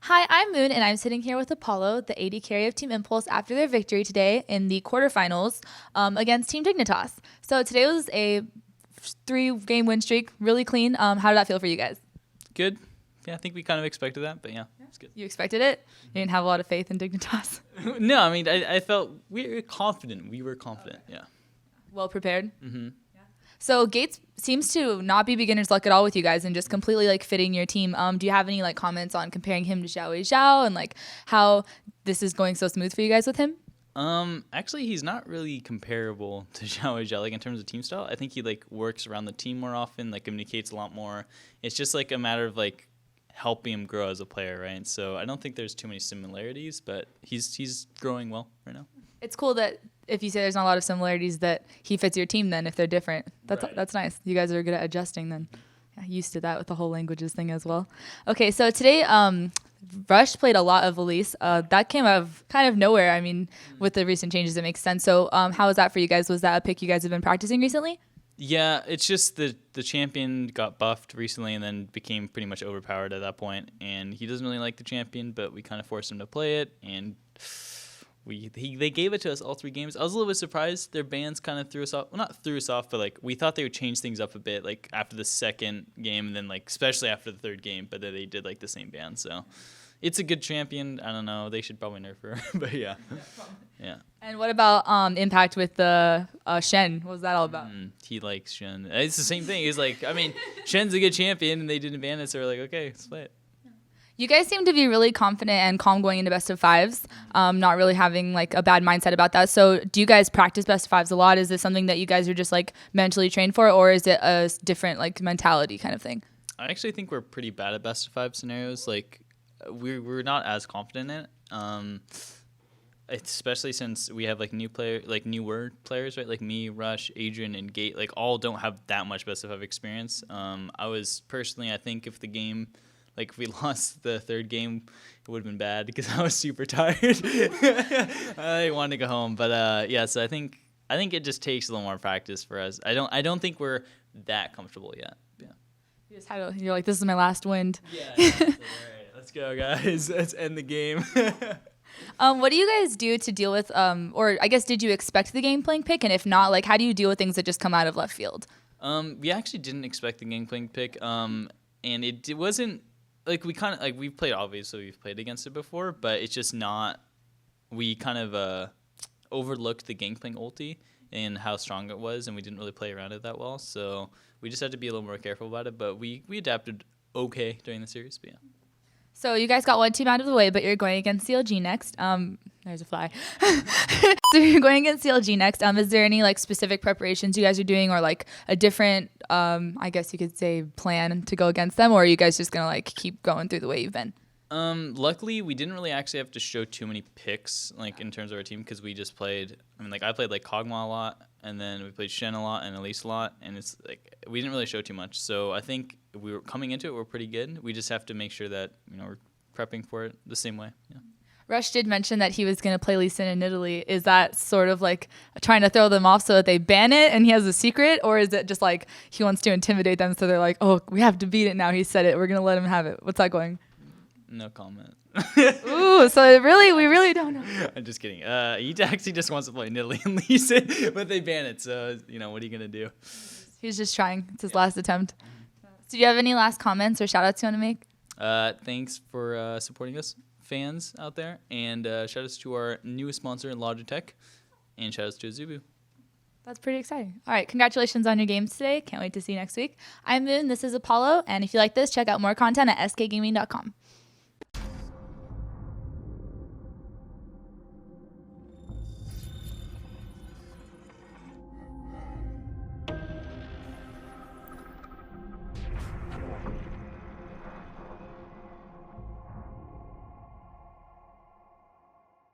Hi, I'm Moon, and I'm sitting here with Apollo, the AD carry of Team Impulse, after their victory today in the quarterfinals against Team Dignitas. So today was a 3-game win streak, really clean. How did that feel for you guys? Good. Yeah, I think we kind of expected that, but yeah, it's good. You expected it? You didn't have a lot of faith in Dignitas? No, I mean, I felt we were confident. Yeah. Well prepared? Mm-hmm. So Gates seems to not be beginner's luck at all with you guys and just completely fitting your team. Do you have any comments on comparing him to Zhao and how this is going so smooth for you guys with him? Actually, he's not really comparable to Zhao in terms of team style. I think he works around the team more often, communicates a lot more. It's just a matter of helping him grow as a player, right? So I don't think there's too many similarities, but he's growing well right now. It's cool that if you say there's not a lot of similarities, that he fits your team then if they're different. That's nice. You guys are good at adjusting then. Yeah, used to that with the whole languages thing as well. Okay, so today Rush played a lot of Elise. That came out of kind of nowhere. I mean, with the recent changes, it makes sense. So how was that for you guys? Was that a pick you guys have been practicing recently? Yeah, it's just the champion got buffed recently and then became pretty much overpowered at that point. And he doesn't really like the champion, but we kind of forced him to play it. And they gave it to us all 3 games. I was a little bit surprised. Their bans kind of threw us off. Well, not threw us off, but we thought they would change things up a bit after the second game and then especially after the third game, but then they did the same ban. So it's a good champion. I don't know. They should probably nerf her, but yeah. Yeah. And what about Impact with the Shen? What was that all about? He likes Shen. It's the same thing. He's Shen's a good champion and they didn't ban it, so we're okay, let's play it. You guys seem to be really confident and calm going into best of 5s, not really having a bad mindset about that. So do you guys practice best of 5s a lot? Is this something that you guys are just mentally trained for, or is it a different mentality kind of thing? I actually think we're pretty bad at best of 5 scenarios. We're not as confident in it. Especially since we have newer players, right? Me, Rush, Adrian, and Gate, all don't have that much best of 5 experience. I think if the game, if we lost the third game, it would have been bad because I was super tired. I wanted to go home, but yeah. So I think it just takes a little more practice for us. I don't think we're that comfortable yet. Yeah. You're this is my last wind. Yeah. All right, let's go, guys. Let's end the game. What do you guys do to deal with, or I guess, did you expect the game playing pick? And if not, how do you deal with things that just come out of left field? We actually didn't expect the game playing pick. And it wasn't. We kind of we've played, obviously we've played against it before, but it's just not. We kind of overlooked the Gangplank ulti and how strong it was, and we didn't really play around it that well. So we just had to be a little more careful about it. But we adapted okay during the series. But yeah. So you guys got one team out of the way, but you're going against CLG next. There's a fly. So you're going against CLG next. Is there any specific preparations you guys are doing, or a different, I guess you could say, plan to go against them, or are you guys just gonna keep going through the way you've been? Luckily, we didn't really actually have to show too many picks in terms of our team because we just played. I played Kog'Maw a lot, and then we played Shen a lot and Elise a lot, and it's we didn't really show too much. So I think we were coming into it, we're pretty good. We just have to make sure that we're prepping for it the same way. Yeah. Rush did mention that he was going to play Lee Sin in Italy. Is that sort of trying to throw them off so that they ban it and he has a secret? Or is it just he wants to intimidate them so they're oh, we have to beat it now. He said it. We're going to let him have it. What's that going? No comment. Ooh, so we really don't know. I'm just kidding. He actually just wants to play in Italy and Lee Sin, but they ban it. So, what are you going to do? He's just trying. It's his last attempt. So do you have any last comments or shout outs you want to make? Thanks for supporting us, fans out there, and shout outs to our newest sponsor, Logitech, and shout outs to Azubu. That's pretty exciting. All right, congratulations on your games today. Can't wait to see you next week. I'm Moon, this is Apollo, and if you like this, check out more content at skgaming.com.